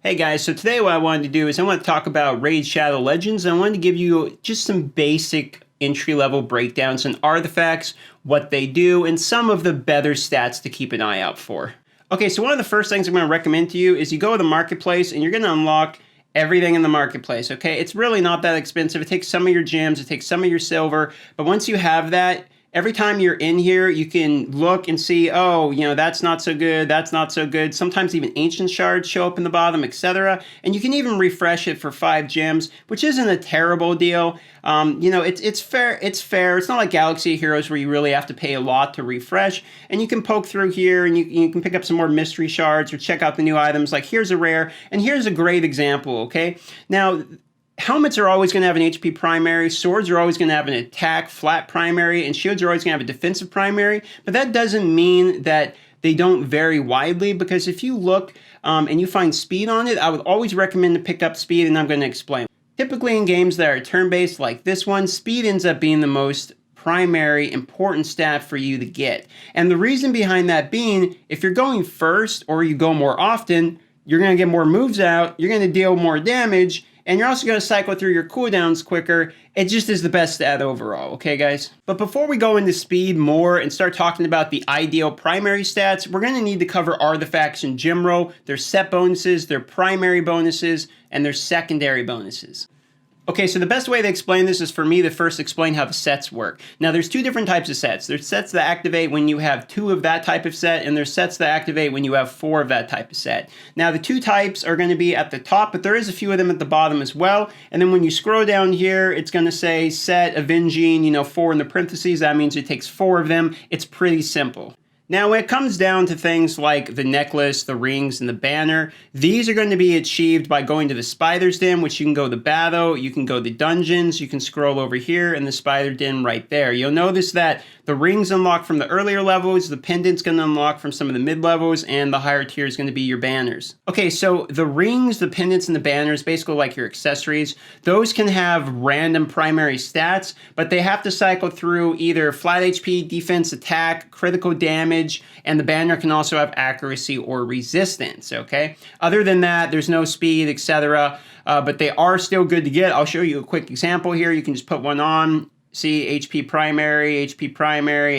Hey guys, so today what I wanted to do is I want to talk about Raid Shadow Legends. I wanted to give you just some basic entry-level breakdowns and artifacts, what they do, and some of the better stats to keep an eye out for. Okay, so one of the first things I'm going to recommend to you is you go to the marketplace and you're going to unlock everything in the marketplace, okay? It's really not that expensive. It takes some of your gems, it takes some of your silver, but once you have that, every time you're in here, you can look and see, oh, you know, that's not so good, that's not so good. Sometimes even ancient shards show up in the bottom, etc. And you can even refresh it for 5 gems, which isn't a terrible deal. You know, it's fair. It's not like Galaxy Heroes where you really have to pay a lot to refresh. And you can poke through here and you can pick up some more mystery shards or check out the new items. Like here's a rare, and here's a great example, okay? Now, helmets are always going to have an HP primary, swords are always going to have an attack flat primary, and shields are always going to have a defensive primary, but that doesn't mean that they don't vary widely, because if you look and you find speed on it, I would always recommend to pick up speed, and I'm going to explain. Typically in games that are turn-based like this one, speed ends up being the most primary important stat for you to get. And the reason behind that being, if you're going first or you go more often, you're going to get more moves out, you're going to deal more damage, and you're also going to cycle through your cooldowns quicker. It just is the best stat overall, okay guys? But before we go into speed more and start talking about the ideal primary stats, we're going to need to cover artifacts in general, their set bonuses, their primary bonuses, and their secondary bonuses. Okay, so the best way to explain this is for me to first explain how the sets work. Now, there's 2 different types of sets. There's sets that activate when you have 2 of that type of set, and there's sets that activate when you have 4 of that type of set. Now, the 2 types are going to be at the top, but there is a few of them at the bottom as well. And then when you scroll down here, it's going to say set avenging, 4 in the parentheses. That means it takes 4 of them. It's pretty simple. Now, when it comes down to things like the necklace, the rings, and the banner, these are going to be achieved by going to the Spider's Den, which you can go to battle, you can go to dungeons, you can scroll over here, and the Spider Den right there. You'll notice that the rings unlock from the earlier levels, the pendant's going to unlock from some of the mid-levels, and the higher tier is going to be your banners. Okay, so the rings, the pendants, and the banners, basically like your accessories, those can have random primary stats, but they have to cycle through either flat HP, defense, attack, critical damage, and the banner can also have accuracy or resistance, okay? Other than that, there's no speed, etc., but they are still good to get. I'll show you a quick example here. You can just put one on. See, HP primary,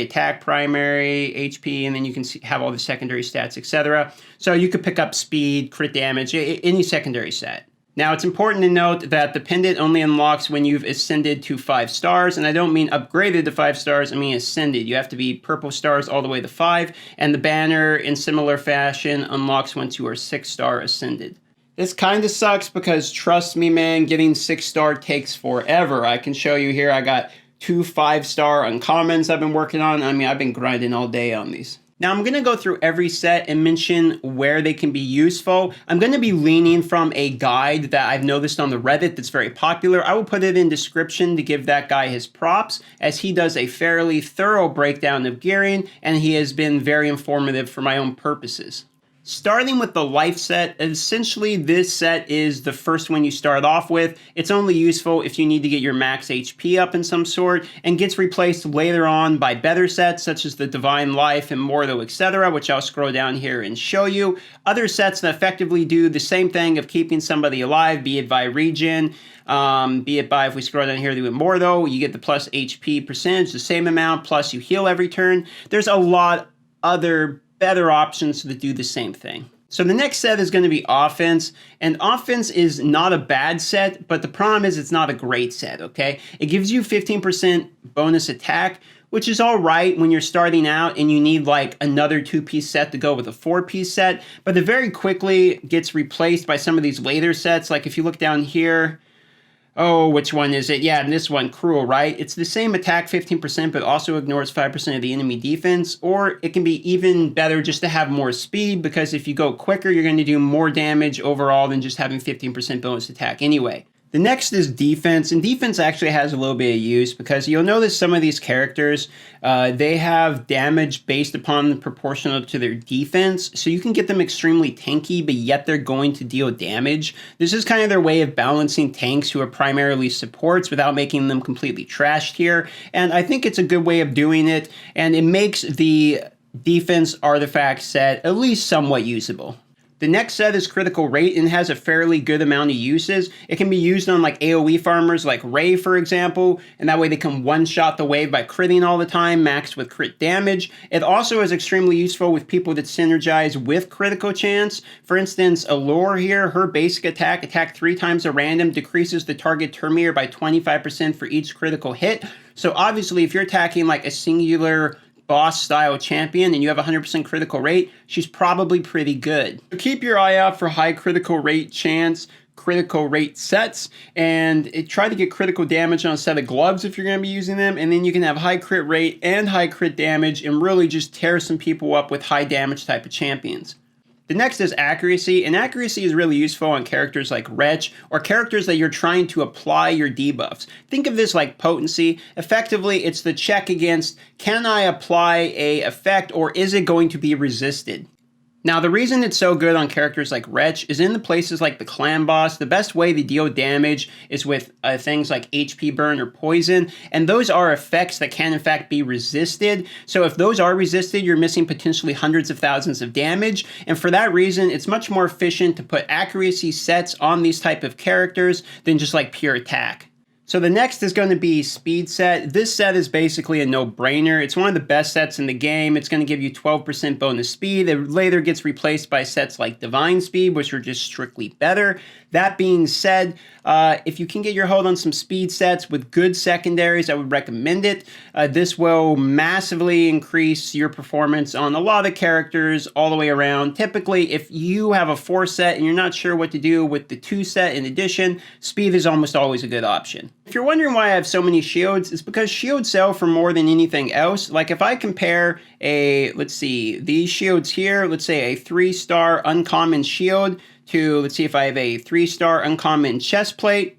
attack primary, HP, and then you can have all the secondary stats, etc. So you could pick up speed, crit damage, any secondary set. Now, it's important to note that the pendant only unlocks when you've ascended to 5 stars, and I don't mean upgraded to 5 stars, I mean ascended. You have to be purple stars all the way to 5, and the banner, in similar fashion, unlocks once you are 6-star ascended. This kind of sucks because, trust me, man, getting 6-star takes forever. I can show you here, I got 2 5-star uncommons I've been working on. I mean, I've been grinding all day on these. Now, I'm going to go through every set and mention where they can be useful. I'm going to be leaning from a guide that I've noticed on the Reddit that's very popular. I will put it in description to give that guy his props, as he does a fairly thorough breakdown of gearing, and he has been very informative for my own purposes. Starting with the life set, essentially this set is the first one you start off with. It's only useful if you need to get your max HP up in some sort, and gets replaced later on by better sets such as the Divine Life, Immortal, etc., which I'll scroll down here and show you. Other sets that effectively do the same thing of keeping somebody alive, be it by regen, be it by, if we scroll down here to Immortal, you get the plus HP percentage, the same amount, plus you heal every turn. There's a lot other better options to do the same thing. So the next set is going to be offense, and offense is not a bad set, but the problem is it's not a great set, okay? It gives you 15% bonus attack, which is all right when you're starting out and you need like another 2-piece set to go with a 4-piece set, but it very quickly gets replaced by some of these later sets. Like if you look down here, oh, which one is it? Yeah, and this one, Cruel, right? It's the same attack 15%, but also ignores 5% of the enemy defense. Or it can be even better just to have more speed, because if you go quicker, you're going to do more damage overall than just having 15% bonus attack anyway. The next is defense, and defense actually has a little bit of use because you'll notice some of these characters, they have damage based upon proportional to their defense, so you can get them extremely tanky, but yet they're going to deal damage. This is kind of their way of balancing tanks who are primarily supports without making them completely trashed here, and I think it's a good way of doing it, and it makes the defense artifact set at least somewhat usable. The The next set is critical rate and has a fairly good amount of uses. It can be used on like AoE farmers like Ray, for example, and that way they can one-shot the wave by critting all the time, maxed with crit damage. It also is extremely useful with people that synergize with critical chance. For instance, Allure here, her basic attack 3 times at random, decreases the target turn meter by 25% for each critical hit. So obviously, if you're attacking like a singular boss style champion and you have 100% critical rate, she's probably pretty good. So keep your eye out for high critical rate chance, critical rate sets, and try to get critical damage on a set of gloves if you're going to be using them, and then you can have high crit rate and high crit damage and really just tear some people up with high damage type of champions. The next is accuracy, and accuracy is really useful on characters like Wretch or characters that you're trying to apply your debuffs. Think of this like potency. Effectively, it's the check against, can I apply a effect or is it going to be resisted? Now, the reason it's so good on characters like Wretch is in the places like the clan boss, the best way to deal damage is with things like HP burn or poison, and those are effects that can in fact be resisted. So if those are resisted, you're missing potentially hundreds of thousands of damage, and for that reason, it's much more efficient to put accuracy sets on these type of characters than just like pure attack. So the next is going to be Speed Set. This set is basically a no-brainer. It's one of the best sets in the game. It's going to give you 12% bonus speed. It later gets replaced by sets like Divine Speed, which are just strictly better. That being said, if you can get your hold on some speed sets with good secondaries, I would recommend it. This will massively increase your performance on a lot of characters all the way around. Typically, if you have a 4 set and you're not sure what to do with the 2 set in addition, speed is almost always a good option. If you're wondering why I have so many shields, it's because shields sell for more than anything else. Like if I compare these shields here, let's say a 3-star uncommon shield to, let's see if I have a 3-star uncommon chest plate.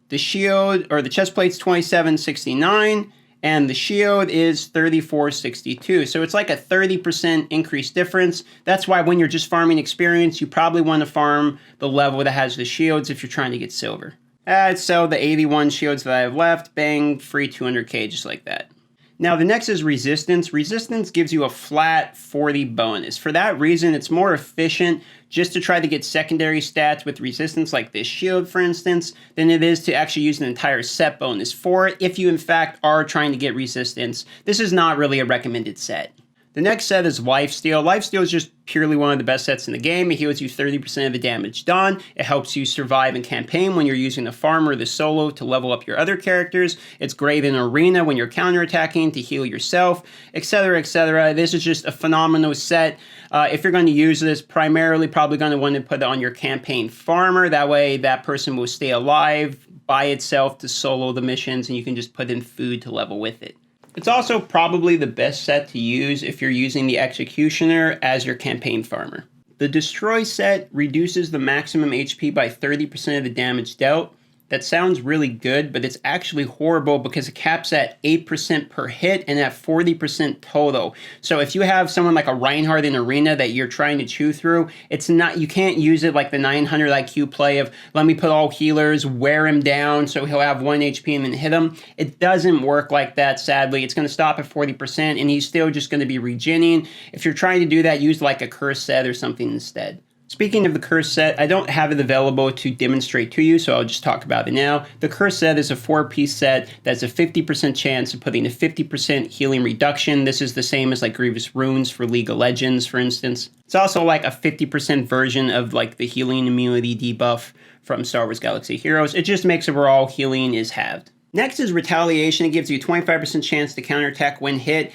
The shield, or the chest plate's 27.69, and the shield is 34.62. So it's like a 30% increase difference. That's why when you're just farming experience, you probably want to farm the level that has the shields if you're trying to get silver. I'd sell the 81 shields that I have left, bang, free 200k just like that. Now the next is resistance. Resistance gives you a flat 40 bonus. For that reason, it's more efficient just to try to get secondary stats with resistance like this shield, for instance, than it is to actually use an entire set bonus for it if you in fact are trying to get resistance. This is not really a recommended set. The next set is Lifesteal. Lifesteal is just purely one of the best sets in the game. It heals you 30% of the damage done. It helps you survive in campaign when you're using the farm or the solo to level up your other characters. It's great in arena when you're counterattacking to heal yourself, etc., etc. This is just a phenomenal set. If you're going to use this, primarily probably going to want to put it on your campaign farmer. That way that person will stay alive by itself to solo the missions, and you can just put in food to level with it. It's also probably the best set to use if you're using the Executioner as your campaign farmer. The Destroy set reduces the maximum HP by 30% of the damage dealt. That sounds really good, but it's actually horrible because it caps at 8% per hit and at 40% total. So if you have someone like a Reinhardt in Arena that you're trying to chew through, you can't use it like the 900 IQ play of let me put all healers, wear him down so he'll have 1 HP and then hit him. It doesn't work like that, sadly. It's going to stop at 40% and he's still just going to be regenning. If you're trying to do that, use like a curse set or something instead. Speaking of the curse set, I don't have it available to demonstrate to you, so I'll just talk about it now. The curse set is a 4-piece set that's a 50% chance of putting a 50% healing reduction. This is the same as like Grievous Runes for League of Legends, for instance. It's also like a 50% version of like the healing immunity debuff from Star Wars Galaxy Heroes. It just makes overall healing is halved. Next is Retaliation. It gives you a 25% chance to counterattack when hit.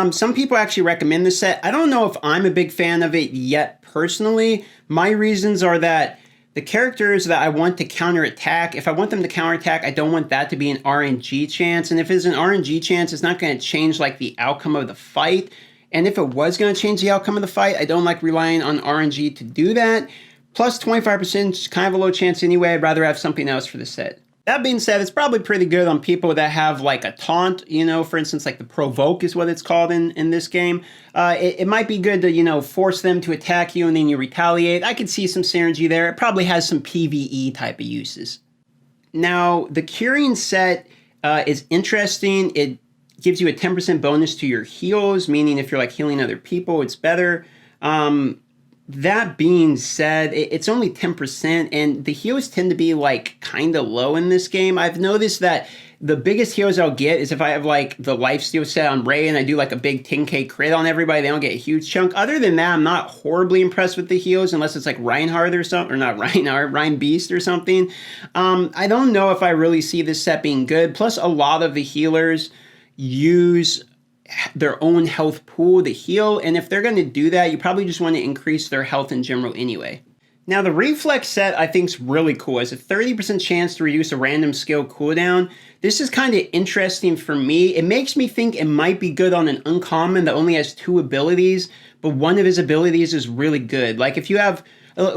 Some people actually recommend this set. I don't know if I'm a big fan of it yet personally. My reasons are that the characters that I want to counterattack, if I want them to counterattack, I don't want that to be an RNG chance. And if it's an RNG chance, it's not going to change like the outcome of the fight. And if it was going to change the outcome of the fight, I don't like relying on RNG to do that. Plus 25% is kind of a low chance anyway. I'd rather have something else for the set. That being said, it's probably pretty good on people that have like a taunt, for instance, like the provoke is what it's called in this game. It might be good to, force them to attack you and then you retaliate. I could see some synergy there. It probably has some PvE type of uses. Now, the Curing set is interesting. It gives you a 10% bonus to your heals, meaning if you're like healing other people, it's better. That being said, it's only 10%, and the heals tend to be like kind of low in this game. I've noticed that the biggest heals I'll get is if I have like the lifesteal set on Ray and I do like a big 10k crit on everybody, they don't get a huge chunk. Other than that, I'm not horribly impressed with the heals unless it's like Reinhardt or something, or not Reinhardt, Rein Beast or something. I don't know if I really see this set being good. Plus, a lot of the healers use their own health pool to heal, and if they're going to do that, you probably just want to increase their health in general anyway. Now, the Reflex set I think is really cool. It's a 30% chance to reduce a random skill cooldown. This is kind of interesting for me. It makes me think it might be good on an uncommon that only has 2 abilities, but one of his abilities is really good. Like if you have,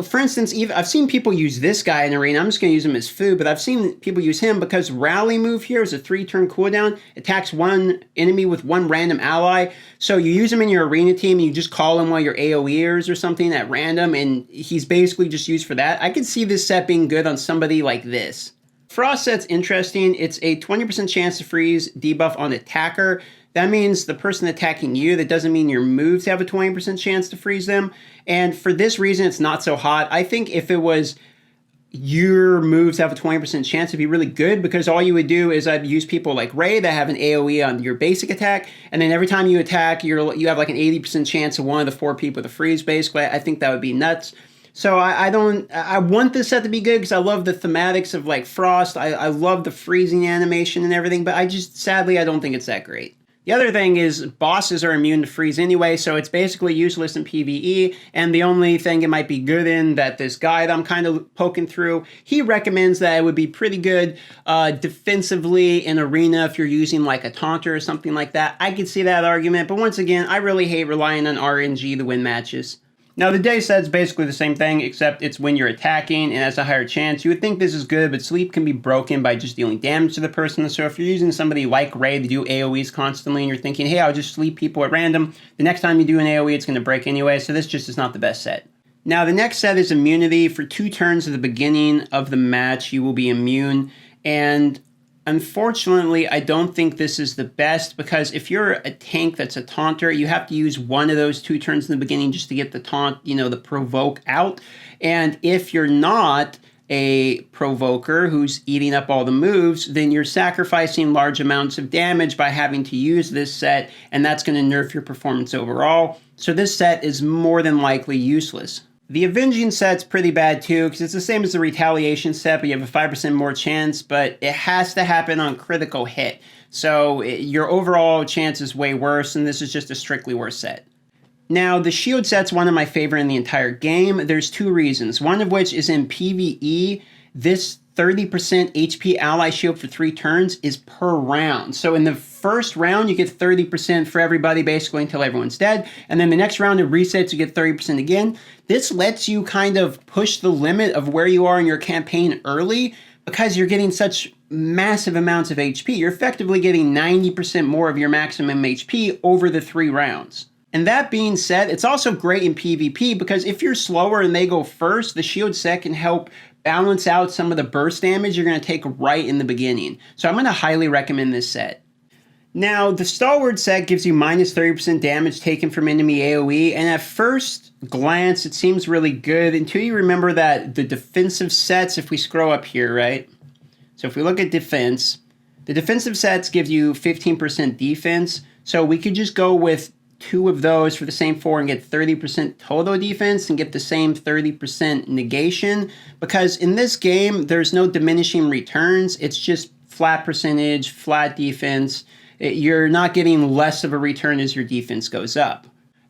for instance, I've seen people use this guy in Arena. I'm just going to use him as food, but I've seen people use him because Rally move here is a 3-turn cooldown, attacks one enemy with one random ally. So you use him in your Arena team, and you just call him one of your AoEers or something at random, and he's basically just used for that. I could see this set being good on somebody like this. Frost set's interesting. It's a 20% chance to freeze debuff on attacker. That means the person attacking you. That doesn't mean your moves have a 20% chance to freeze them. And for this reason, it's not so hot. I think if it was your moves have a 20% chance, it'd be really good, because all you would do is I'd use people like Ray that have an AoE on your basic attack, and then every time you attack, you have like an 80% chance of one of the 4 people to freeze, basically. I think that would be nuts. So I want this set to be good because I love the thematics of like Frost. I love the freezing animation and everything, but sadly, I don't think it's that great. The other thing is bosses are immune to freeze anyway, so it's basically useless in PvE, and the only thing it might be good in that this guy that I'm kind of poking through, he recommends that it would be pretty good defensively in Arena if you're using like a taunter or something like that. I could see that argument, but once again, I really hate relying on RNG to win matches. Now, the day set's basically the same thing, except it's when you're attacking and has a higher chance. You would think this is good, but sleep can be broken by just dealing damage to the person. So if you're using somebody like Ray to do AoEs constantly, and you're thinking, hey, I'll just sleep people at random, the next time you do an AoE, it's going to break anyway. So this just is not the best set. Now, the next set is immunity. For 2 turns at the beginning of the match, you will be immune. And unfortunately, I don't think this is the best, because if you're a tank that's a taunter, you have to use one of those 2 turns in the beginning just to get the taunt, the provoke out. And if you're not a provoker who's eating up all the moves, then you're sacrificing large amounts of damage by having to use this set, and that's going to nerf your performance overall. So this set is more than likely useless. The Avenging set's pretty bad too, because it's the same as the Retaliation set, but you have a 5% more chance, but it has to happen on critical hit. So your overall chance is way worse, and this is just a strictly worse set. Now, the Shield set's one of my favorite in the entire game. There's 2 reasons, one of which is in PvE, this 30% HP ally shield for 3 turns is per round. So in the first round, you get 30% for everybody basically until everyone's dead. And then the next round it resets, you get 30% again. This lets you kind of push the limit of where you are in your campaign early, because you're getting such massive amounts of HP. You're effectively getting 90% more of your maximum HP over the 3 rounds. And that being said, it's also great in PvP, because if you're slower and they go first, the shield set can help balance out some of the burst damage you're going to take right in the beginning. So I'm going to highly recommend this set. Now, the Stalwart set gives you minus 30% damage taken from enemy AoE, and at first glance, it seems really good until you remember that the defensive sets, if we scroll up here, right? So if we look at defense, the defensive sets give you 15% defense, so we could just go with 2 of those for the same 4 and get 30% total defense and get the same 30% negation, because in this game, there's no diminishing returns. It's just flat percentage, flat defense. You're not getting less of a return as your defense goes up.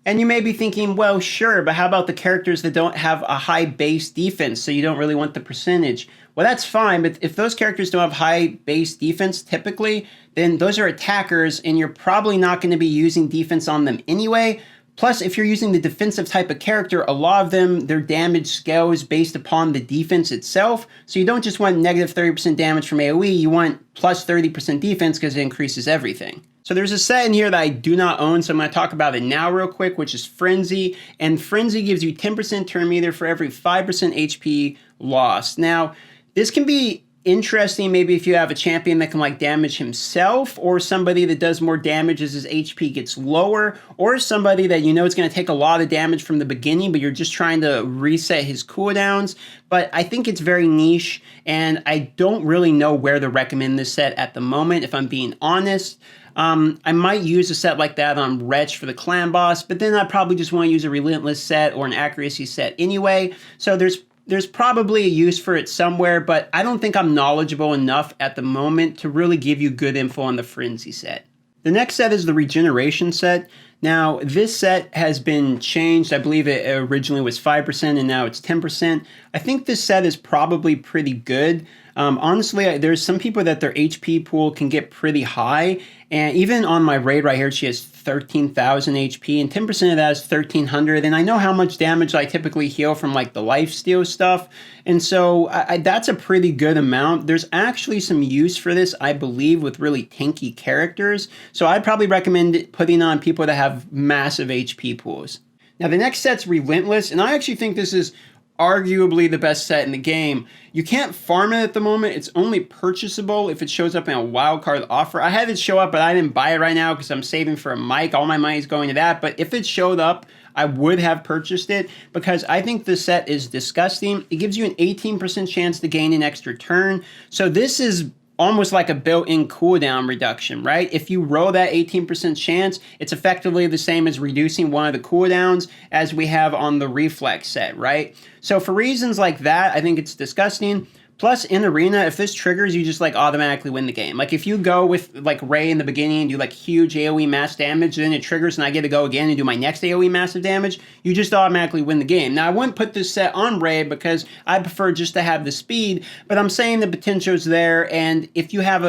And you may be thinking, well, sure, but how about the characters that don't have a high base defense, so you don't really want the percentage? Well, that's fine, but if those characters don't have high base defense typically, then those are attackers, and you're probably not going to be using defense on them anyway. Plus, if you're using the defensive type of character, a lot of them, their damage scales based upon the defense itself. So you don't just want negative 30% damage from AoE, you want plus 30% defense because it increases everything. So there's a set in here that I do not own, so I'm going to talk about it now real quick, which is Frenzy. And Frenzy gives you 10% turn meter for every 5% HP lost. Now, this can be interesting maybe if you have a champion that can like damage himself, or somebody that does more damage as his HP gets lower, or somebody that you know is going to take a lot of damage from the beginning, but you're just trying to reset his cooldowns. But I think it's very niche, and I don't really know where to recommend this set at the moment, if I'm being honest. I might use a set like that on Wretch for the clan boss, but then I probably just want to use a Relentless set or an accuracy set anyway. So there's probably a use for it somewhere, but I don't think I'm knowledgeable enough at the moment to really give you good info on the Frenzy set. The next set is the Regeneration set. Now, this set has been changed. I believe it originally was 5% and now it's 10%. I think this set is probably pretty good. Honestly, there's some people that their HP pool can get pretty high. And even on my raid right here, she has 13,000 HP and 10% of that is 1,300. And I know how much damage I typically heal from like the lifesteal stuff. And so that's a pretty good amount. There's actually some use for this, I believe, with really tanky characters. So I'd probably recommend putting on people that have massive HP pools. Now the next set's Relentless, and I actually think this is arguably the best set in the game. You can't farm it at the moment. It's only purchasable if it shows up in a wildcard offer. I had it show up, but I didn't buy it right now because I'm saving for a mic. All my money is going to that. But if it showed up, I would have purchased it because I think the set is disgusting. It gives you an 18% chance to gain an extra turn. So this is almost like a built-in cooldown reduction, right? If you roll that 18% chance, it's effectively the same as reducing one of the cooldowns as we have on the Reflex set, right? So for reasons like that, I think it's disgusting. Plus, in Arena, if this triggers, you just like automatically win the game. Like if you go with like Ray in the beginning and do like huge AoE mass damage, then it triggers and I get to go again and do my next AoE massive damage, you just automatically win the game. Now, I wouldn't put this set on Ray because I prefer just to have the speed, but I'm saying the potential's there, and if you have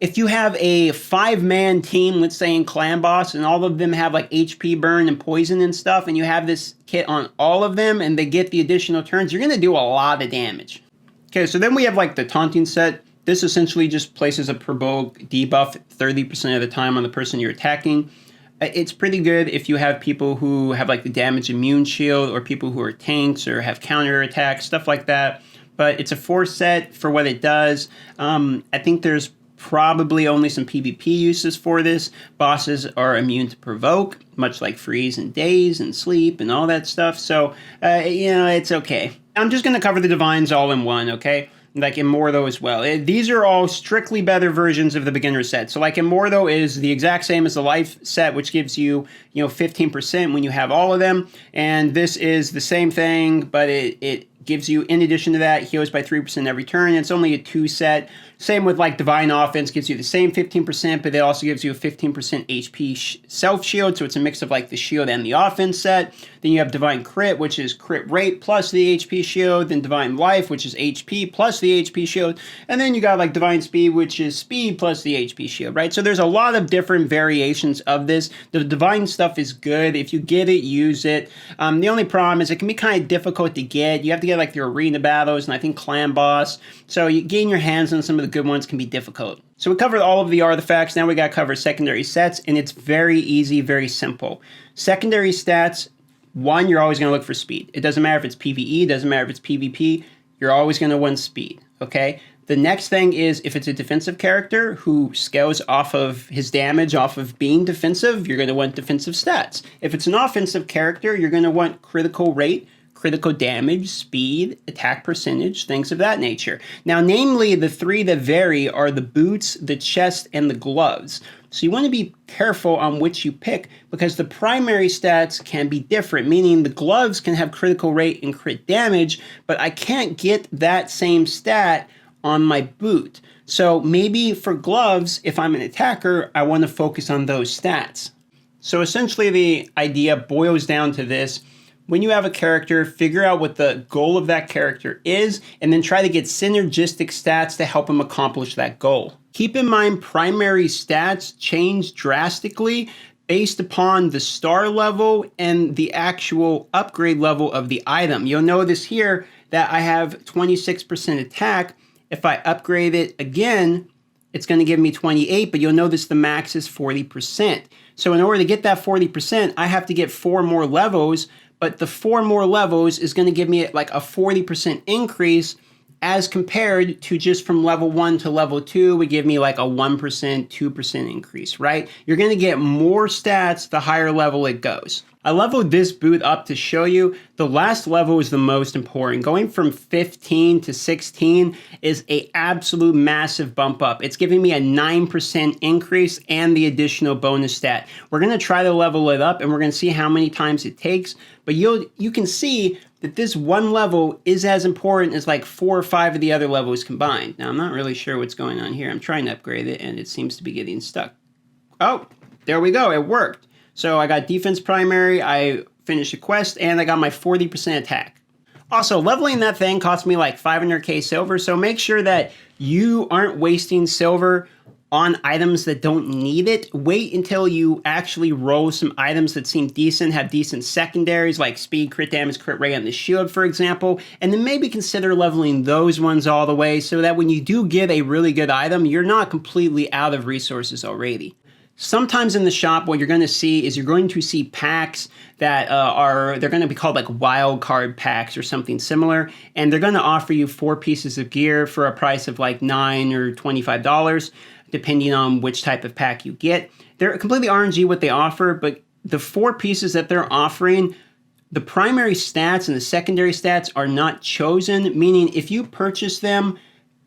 a 5-man team, let's say in Clan Boss, and all of them have like HP burn and poison and stuff, and you have this kit on all of them and they get the additional turns, you're going to do a lot of damage. Okay, so then we have like the Taunting set. This essentially just places a provoke debuff 30% of the time on the person you're attacking. It's pretty good if you have people who have like the damage immune shield, or people who are tanks or have counter attacks, stuff like that. But it's a 4 set for what it does. I think there's probably only some PvP uses for this. Bosses are immune to provoke, much like freeze and daze and sleep and all that stuff. So, it's okay. I'm just going to cover the Divines all in one, okay? Like Immortal as well. These are all strictly better versions of the beginner set. So like Immortal is the exact same as the life set, which gives you, 15% when you have all of them. And this is the same thing, but it gives you, in addition to that, heals by 3% every turn. It's only a 2 set. Same with like Divine Offense, gives you the same 15%, but it also gives you a 15% HP self-shield, so it's a mix of like the shield and the offense set. Then you have Divine Crit, which is crit rate plus the HP shield. Then Divine Life, which is HP plus the HP shield. And then you got like Divine Speed, which is speed plus the HP shield, right? So there's a lot of different variations of this. The Divine stuff is good. If you get it, use it. The only problem is it can be kind of difficult to get. You have to get like the arena battles and I think Clan Boss. So getting your hands on some of the good ones can be difficult. So we covered all of the artifacts. Now we got to cover secondary sets, and it's very easy, very simple. Secondary stats, one, you're always going to look for speed. It doesn't matter if it's PvE, it doesn't matter if it's PvP, you're always going to want speed, okay? The next thing is if it's a defensive character who scales off of his damage, off of being defensive, you're going to want defensive stats. If it's an offensive character, you're going to want critical rate, critical damage, speed, attack percentage, things of that nature. Now, namely, the 3 that vary are the boots, the chest, and the gloves. So you want to be careful on which you pick because the primary stats can be different, meaning the gloves can have critical rate and crit damage, but I can't get that same stat on my boot. So maybe for gloves, if I'm an attacker, I want to focus on those stats. So essentially the idea boils down to this. When you have a character, figure out what the goal of that character is, and then try to get synergistic stats to help him accomplish that goal. Keep in mind, primary stats change drastically based upon the star level and the actual upgrade level of the item. You'll notice here that I have 26% attack. If I upgrade it again, it's going to give me 28, but you'll notice the max is 40%. So in order to get that 40%, I have to get 4 more levels, but the 4 more levels is going to give me like a 40% increase as compared to just from level 1 to level 2 would give me like a 1%, 2% increase, right? You're going to get more stats the higher level it goes. I leveled this boot up to show you the last level is the most important. Going from 15 to 16 is a absolute massive bump up. It's giving me a 9% increase and the additional bonus stat. We're going to try to level it up and we're going to see how many times it takes, but you can see that this one level is as important as like 4 or 5 of the other levels combined. Now, I'm not really sure what's going on here. I'm trying to upgrade it, and it seems to be getting stuck. Oh, there we go. It worked. So I got defense primary, I finished a quest, and I got my 40% attack. Also, leveling that thing cost me like 500k silver, so make sure that you aren't wasting silver on items that don't need it. Wait until you actually roll some items that seem decent, have decent secondaries like speed, crit damage, crit rate on the shield, for example, and then maybe consider leveling those ones all the way so that when you do get a really good item, you're not completely out of resources already. Sometimes in the shop, what you're going to see is you're going to see packs that they're going to be called like wild card packs or something similar, and they're going to offer you 4 pieces of gear for a price of like $9 or $25. Depending on which type of pack you get. They're completely RNG what they offer, but the 4 pieces that they're offering, the primary stats and the secondary stats are not chosen, meaning if you purchase them,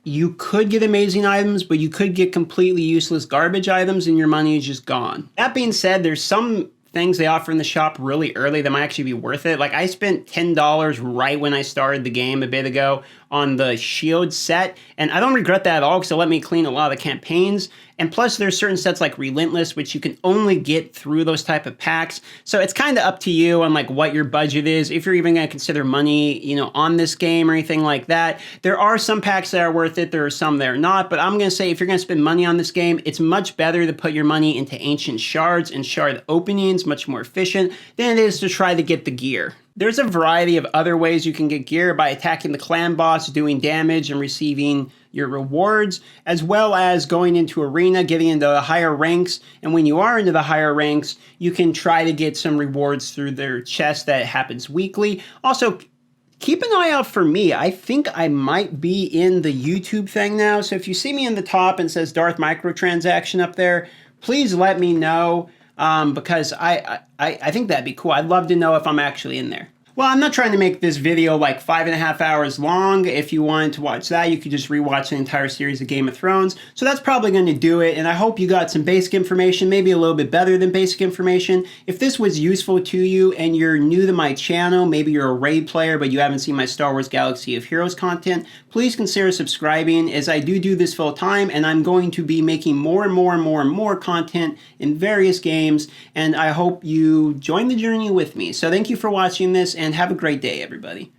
you could get amazing items, but you could get completely useless garbage items and your money is just gone. That being said, there's some things they offer in the shop really early that might actually be worth it. Like I spent $10 right when I started the game a bit ago on the shield set, and I don't regret that at all because it let me clean a lot of the campaigns. And plus there's certain sets like Relentless, which you can only get through those type of packs. So it's kind of up to you on like what your budget is, if you're even going to consider money, on this game or anything like that. There are some packs that are worth it. There are some that are not, but I'm going to say if you're going to spend money on this game, it's much better to put your money into ancient shards and shard openings, much more efficient than it is to try to get the gear. There's a variety of other ways you can get gear by attacking the clan boss, doing damage, and receiving your rewards, as well as going into arena, getting into the higher ranks. And when you are into the higher ranks, you can try to get some rewards through their chest that happens weekly. Also, keep an eye out for me. I think I might be in the YouTube thing now. So if you see me in the top and it says Darth Microtransaction up there, please let me know. Because I think that'd be cool. I'd love to know if I'm actually in there. Well, I'm not trying to make this video like 5.5 hours long. If you wanted to watch that, you could just rewatch the entire series of Game of Thrones. So that's probably going to do it, and I hope you got some basic information, maybe a little bit better than basic information. If this was useful to you and you're new to my channel, maybe you're a raid player but you haven't seen my Star Wars Galaxy of Heroes content, please consider subscribing, as I do this full time, and I'm going to be making more and more content in various games, and I hope you join the journey with me. So thank you for watching this, and have a great day, everybody.